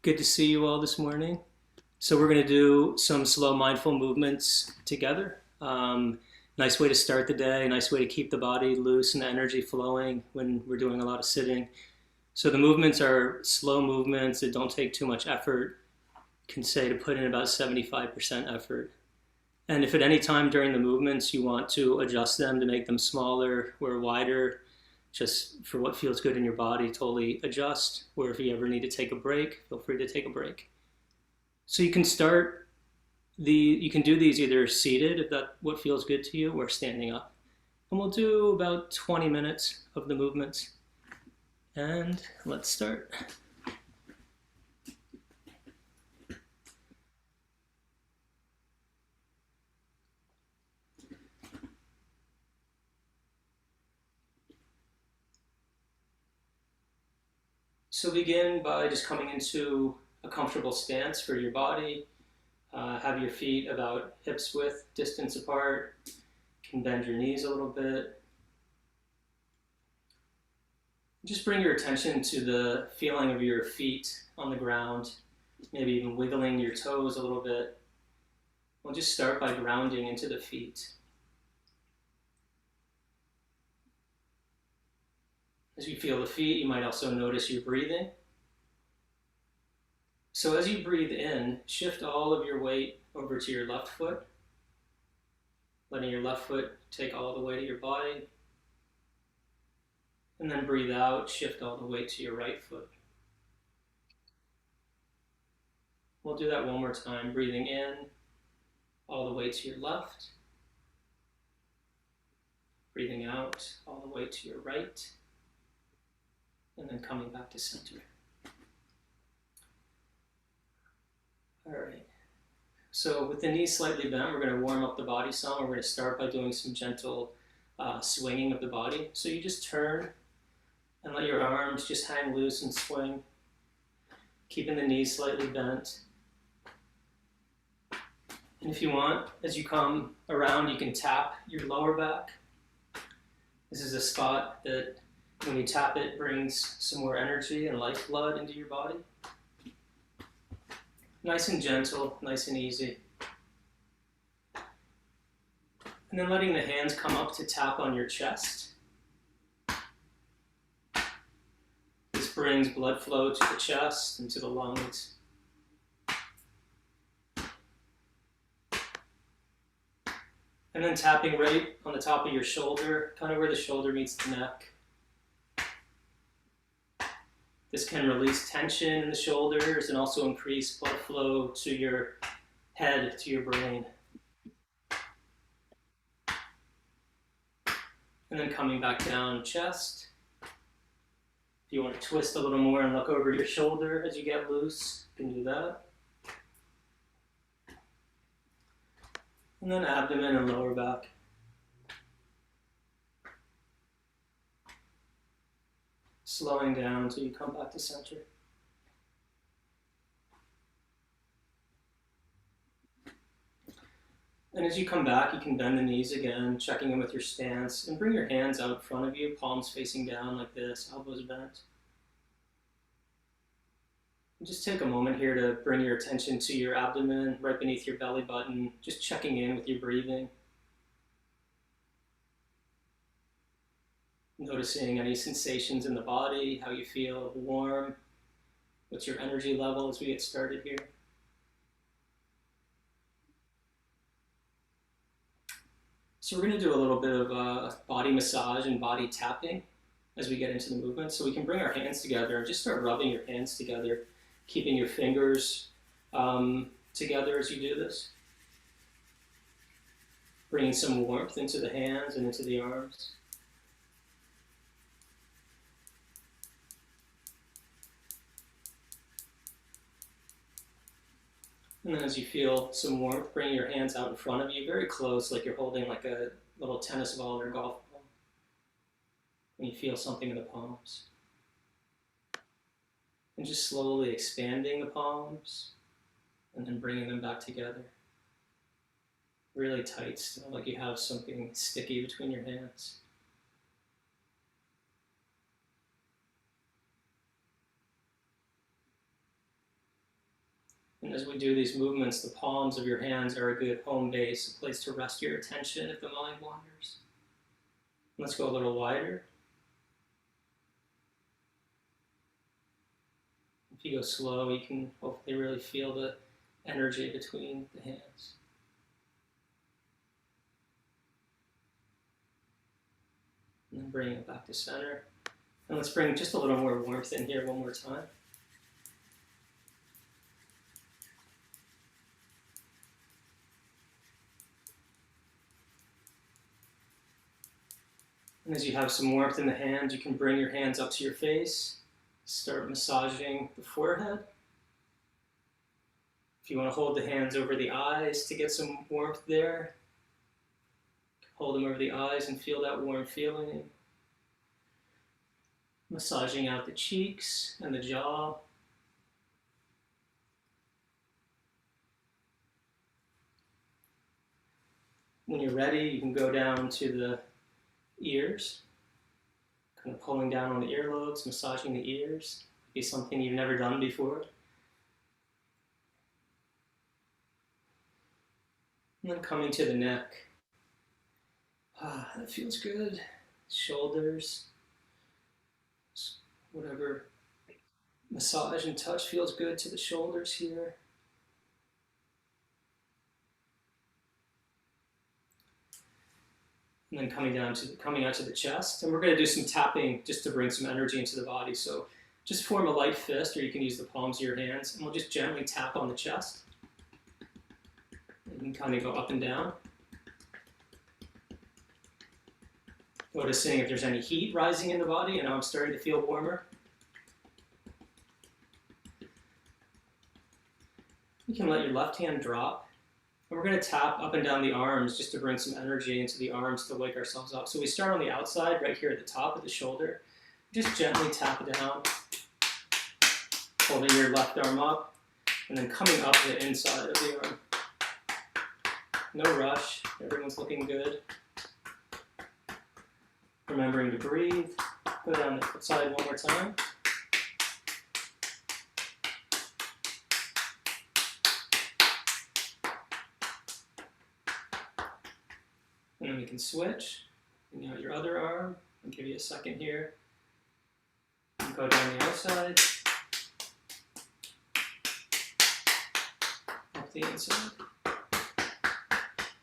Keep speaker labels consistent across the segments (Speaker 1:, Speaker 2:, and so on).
Speaker 1: Good to see you all this morning. So we're going to do some slow mindful movements together. Nice way to start the day, nice way to keep the body loose and the energy flowing when we're doing a lot of sitting. So the movements are slow movements that don't take too much effort. You can say to put in about 75% effort. And if at any time during the movements you want to adjust them to make them smaller or wider, just for what feels good in your body, totally adjust. Or if you ever need to take a break, feel free to take a break. So you can you can do these either seated, if that's what feels good to you, or standing up. And we'll do about 20 minutes of the movements. And let's start. So begin by just coming into a comfortable stance for your body. Have your feet about hips width, distance apart. You can bend your knees a little bit. Just bring your attention to the feeling of your feet on the ground, maybe even wiggling your toes a little bit. We'll just start by grounding into the feet. As you feel the feet, you might also notice your breathing. So as you breathe in, shift all of your weight over to your left foot, letting your left foot take all the weight of your body. And then breathe out, shift all the weight to your right foot. We'll do that one more time, breathing in, all the way to your left. Breathing out, all the way to your right. And then coming back to center. All right. So with the knees slightly bent, we're going to warm up the body some. We're going to start by doing some gentle swinging of the body. So you just turn and let your arms just hang loose and swing, keeping the knees slightly bent. And if you want, as you come around, you can tap your lower back. This is a spot that when you tap it, brings some more energy and lifeblood into your body. Nice and gentle, nice and easy. And then letting the hands come up to tap on your chest. This brings blood flow to the chest and to the lungs. And then tapping right on the top of your shoulder, kind of where the shoulder meets the neck. This can release tension in the shoulders and also increase blood flow to your head, to your brain. And then coming back down, chest. If you want to twist a little more and look over your shoulder as you get loose, you can do that. And then abdomen and lower back. Slowing down until you come back to center. And as you come back, you can bend the knees again, checking in with your stance, and bring your hands out in front of you, palms facing down like this, elbows bent. And just take a moment here to bring your attention to your abdomen, right beneath your belly button, just checking in with your breathing. Noticing any sensations in the body, how you feel warm, what's your energy level as we get started here. So we're going to do a little bit of body massage and body tapping as we get into the movement. So we can bring our hands together and just start rubbing your hands together, keeping your fingers together as you do this. Bringing some warmth into the hands and into the arms. And then as you feel some warmth, bring your hands out in front of you, very close, like you're holding like a little tennis ball or golf ball. And you feel something in the palms. And just slowly expanding the palms, and then bringing them back together. Really tight still, like you have something sticky between your hands. And as we do these movements, the palms of your hands are a good home base, a place to rest your attention if the mind wanders. Let's go a little wider. If you go slow, you can hopefully really feel the energy between the hands. And then bring it back to center. And let's bring just a little more warmth in here one more time. And as you have some warmth in the hands, you can bring your hands up to your face. Start massaging the forehead. If you want to hold the hands over the eyes to get some warmth there, hold them over the eyes and feel that warm feeling. Massaging out the cheeks and the jaw. When you're ready, you can go down to the ears, kind of pulling down on the earlobes, massaging the ears. Be something you've never done before. And then coming to the neck. That feels good. Shoulders. Whatever massage and touch feels good to the shoulders here. And then coming out to the chest. And we're going to do some tapping just to bring some energy into the body. So just form a light fist, or you can use the palms of your hands, and we'll just gently tap on the chest. You can kind of go up and down. Noticing if there's any heat rising in the body, and I'm starting to feel warmer. You can let your left hand drop. And we're going to tap up and down the arms just to bring some energy into the arms to wake ourselves up. So we start on the outside, right here at the top of the shoulder. Just gently tap it down, holding your left arm up, and then coming up the inside of the arm. No rush, everyone's looking good. Remembering to breathe. Go down the side one more time. And then we can switch. Bring out your other arm. I'll give you a second here. And go down the outside. Up the inside.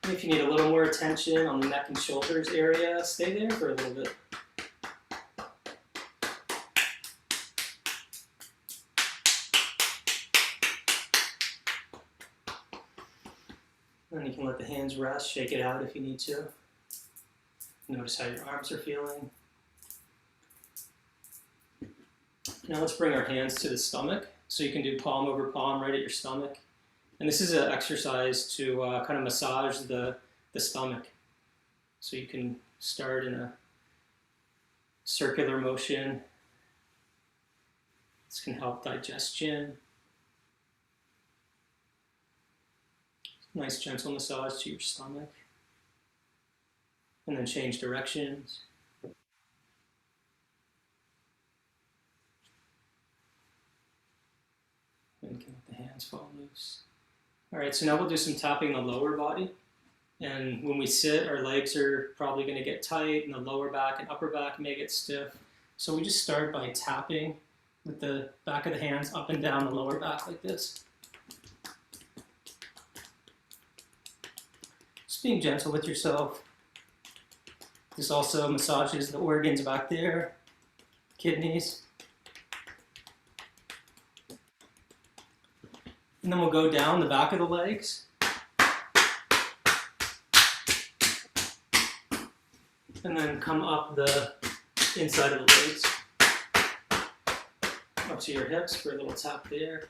Speaker 1: And if you need a little more attention on the neck and shoulders area, stay there for a little bit. Then you can let the hands rest, shake it out if you need to. Notice how your arms are feeling. Now let's bring our hands to the stomach. So you can do palm over palm right at your stomach. And this is an exercise to kind of massage the stomach. So you can start in a circular motion. This can help digestion. Nice gentle massage to your stomach. And then change directions. And can let the hands fall loose. All right, so now we'll do some tapping the lower body. And when we sit, our legs are probably going to get tight, and the lower back and upper back may get stiff. So we just start by tapping with the back of the hands up and down the lower back like this. Just being gentle with yourself. This also massages the organs back there, kidneys. And then we'll go down the back of the legs. And then come up the inside of the legs. Up to your hips for a little tap there.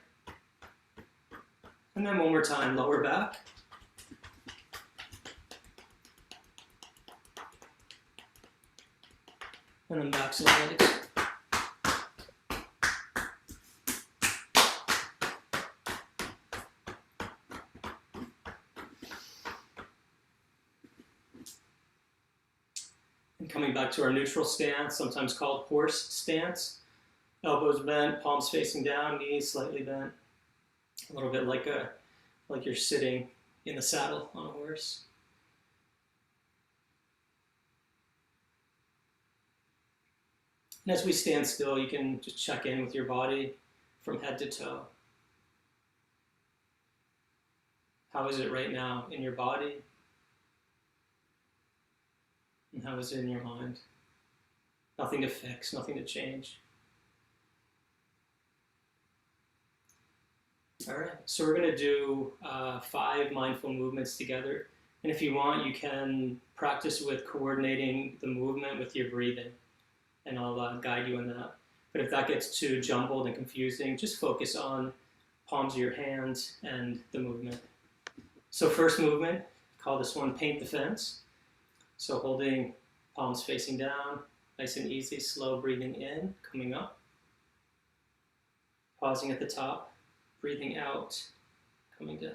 Speaker 1: And then one more time, lower back. And then backs of the legs. And coming back to our neutral stance, sometimes called horse stance. Elbows bent, palms facing down, knees slightly bent. a little bit like you're sitting in the saddle on a horse. And as we stand still, you can just check in with your body from head to toe. How is it right now in your body? And how is it in your mind? Nothing to fix, nothing to change. All right, so we're going to do 5 mindful movements together. And if you want, you can practice with coordinating the movement with your breathing, and I'll guide you in that. But if that gets too jumbled and confusing, just focus on palms of your hands and the movement. So first movement, call this one paint the fence. So holding palms facing down, nice and easy, slow breathing in, coming up. Pausing at the top, breathing out, coming down.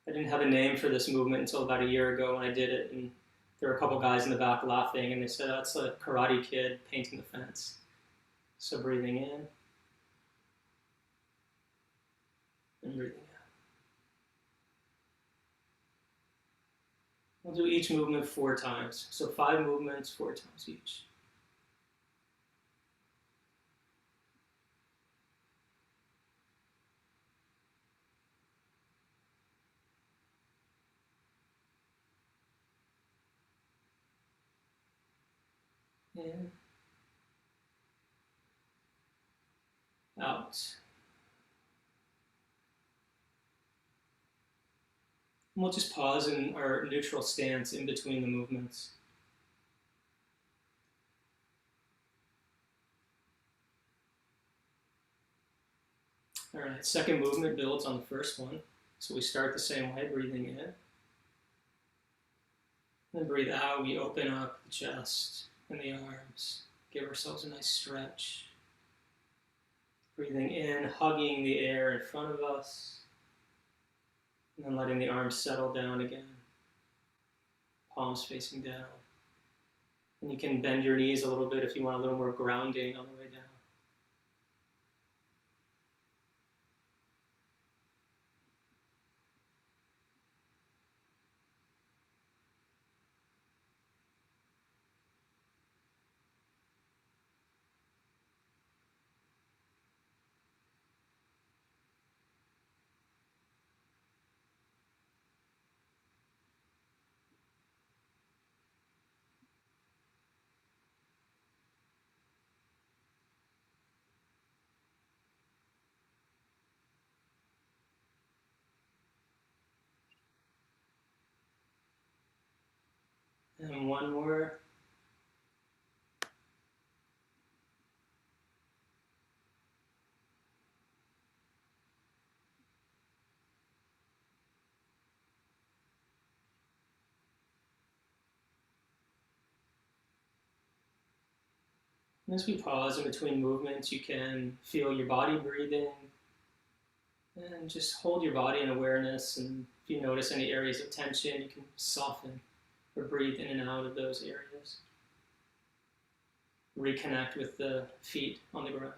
Speaker 1: I didn't have a name for this movement until about a year ago when I did it, and there were a couple guys in the back laughing, and they said, that's a Karate Kid painting the fence. So breathing in, and breathing out. We'll do each movement 4 times. So 5 movements, 4 times each. In, out. And we'll just pause in our neutral stance in between the movements. All right, second movement builds on the first one. So we start the same way, breathing in. Then breathe out, we open up the chest and the arms. Give ourselves a nice stretch. Breathing in, hugging the air in front of us. And then letting the arms settle down again. Palms facing down. And you can bend your knees a little bit if you want a little more grounding on the way down. And one more. And as we pause in between movements, you can feel your body breathing and just hold your body in awareness. And if you notice any areas of tension, you can soften or breathe in and out of those areas. Reconnect with the feet on the ground.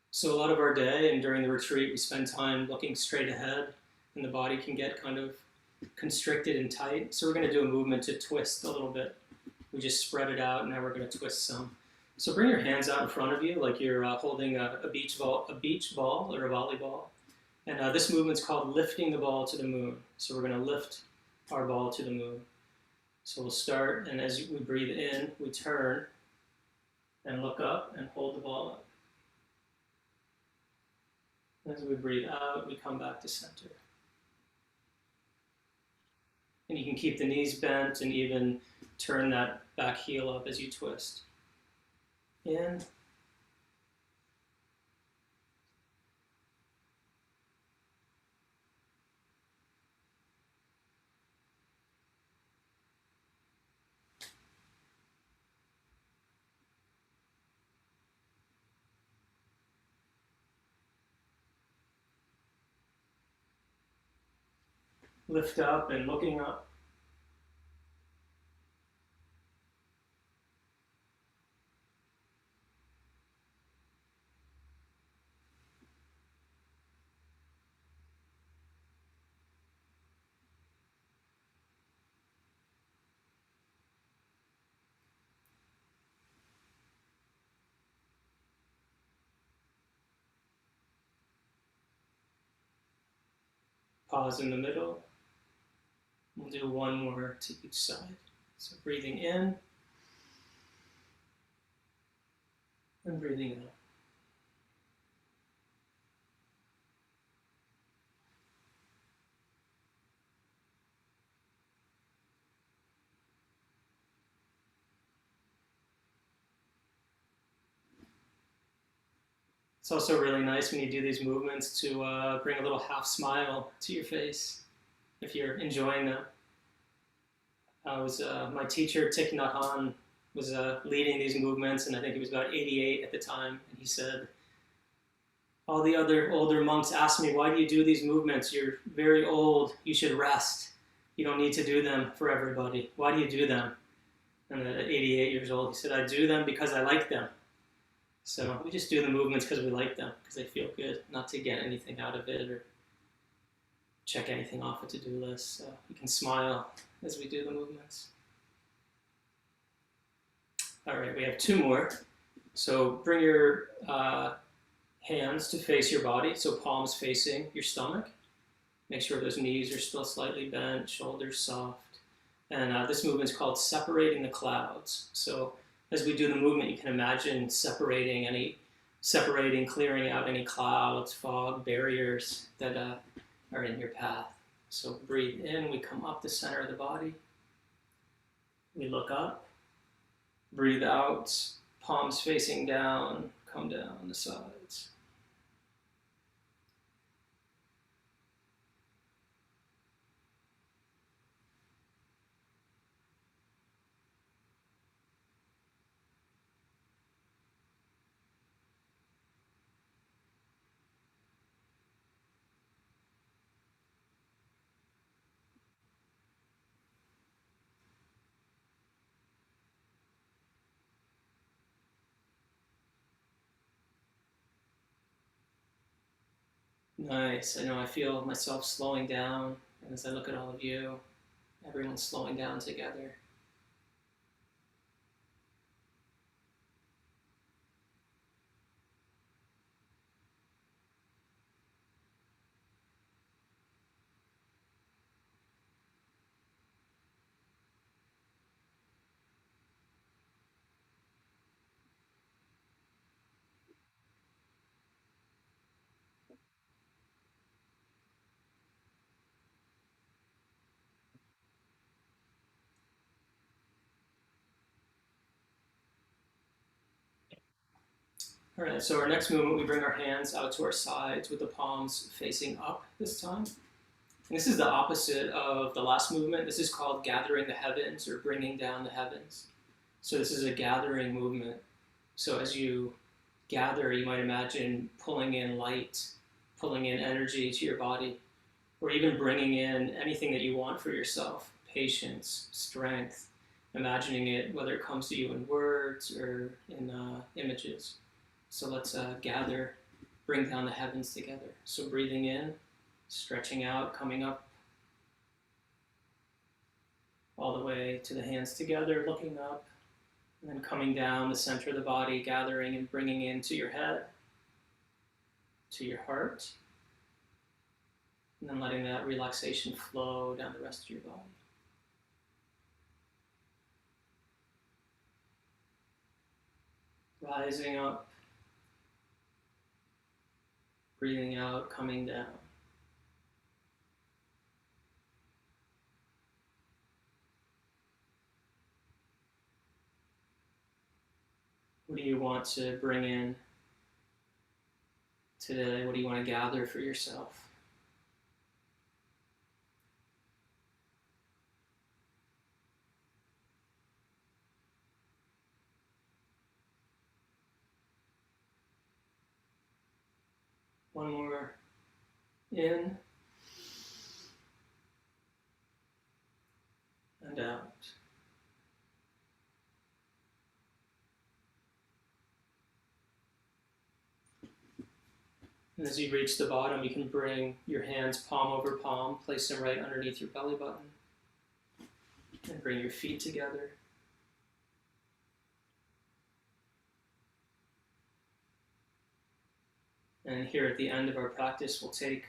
Speaker 1: So a lot of our day and during the retreat, we spend time looking straight ahead, and the body can get kind of constricted and tight. So we're going to do a movement to twist a little bit. We just spread it out, and now we're going to twist some. So bring your hands out in front of you like you're holding a beach ball or a volleyball. And this movement's called lifting the ball to the moon. So we're going to lift our ball to the moon. So we'll start, and as we breathe in, we turn and look up and hold the ball up. As we breathe out, we come back to center. And you can keep the knees bent and even turn that back heel up as you twist. In. Lift up and looking up. Pause in the middle. We'll do one more to each side. So breathing in and breathing out. It's also really nice when you do these movements to bring a little half smile to your face if you're enjoying them. My teacher, Thich Nhat Hanh, was leading these movements, and I think he was about 88 at the time. And he said, all the other older monks asked me, why do you do these movements? You're very old. You should rest. You don't need to do them for everybody. Why do you do them? And at 88 years old, he said, I do them because I like them. So we just do the movements because we like them, because they feel good, not to get anything out of it or check anything off a to-do list. So you can smile as we do the movements. All right, we have two more. So bring your hands to face your body, so palms facing your stomach. Make sure those knees are still slightly bent, shoulders soft. And this movement is called separating the clouds. So as we do the movement, you can imagine clearing out any clouds, fog, barriers that are in your path. So breathe in, we come up the center of the body. We look up. Breathe out, palms facing down, come down the sides. Nice. I know I feel myself slowing down, and as I look at all of you, everyone's slowing down together. All right, so our next movement, we bring our hands out to our sides with the palms facing up this time. And this is the opposite of the last movement. This is called gathering the heavens or bringing down the heavens. So this is a gathering movement. So as you gather, you might imagine pulling in light, pulling in energy to your body, or even bringing in anything that you want for yourself, patience, strength, imagining it, whether it comes to you in words or in images. So let's gather, bring down the heavens together. So breathing in, stretching out, coming up all the way to the hands together, looking up, and then coming down the center of the body, gathering and bringing into your head, to your heart, and then letting that relaxation flow down the rest of your body. Rising up, breathing out, coming down. What do you want to bring in today? What do you want to gather for yourself? One more in and out. And as you reach the bottom, you can bring your hands palm over palm, place them right underneath your belly button, and bring your feet together. And here at the end of our practice, we'll take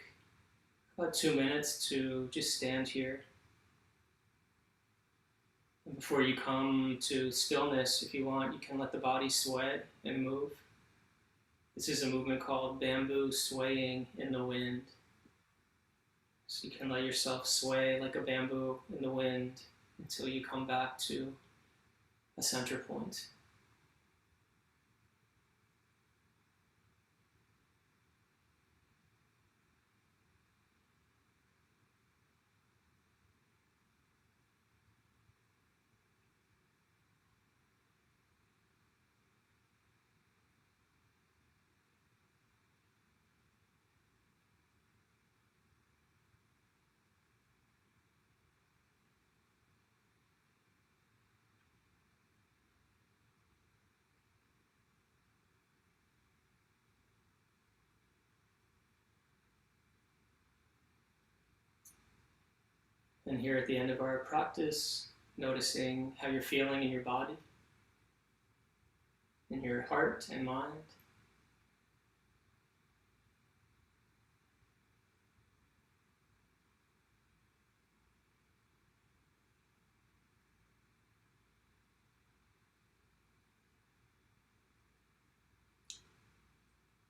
Speaker 1: about 2 minutes to just stand here. And before you come to stillness, if you want, you can let the body sway and move. This is a movement called bamboo swaying in the wind. So you can let yourself sway like a bamboo in the wind until you come back to a center point. And here at the end of our practice, noticing how you're feeling in your body, in your heart and mind.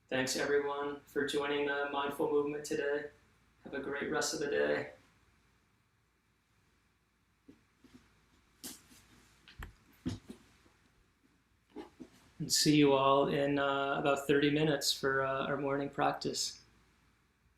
Speaker 1: Thanks everyone for joining the mindful movement today. Have a great rest of the day. And see you all in about 30 minutes for our morning practice.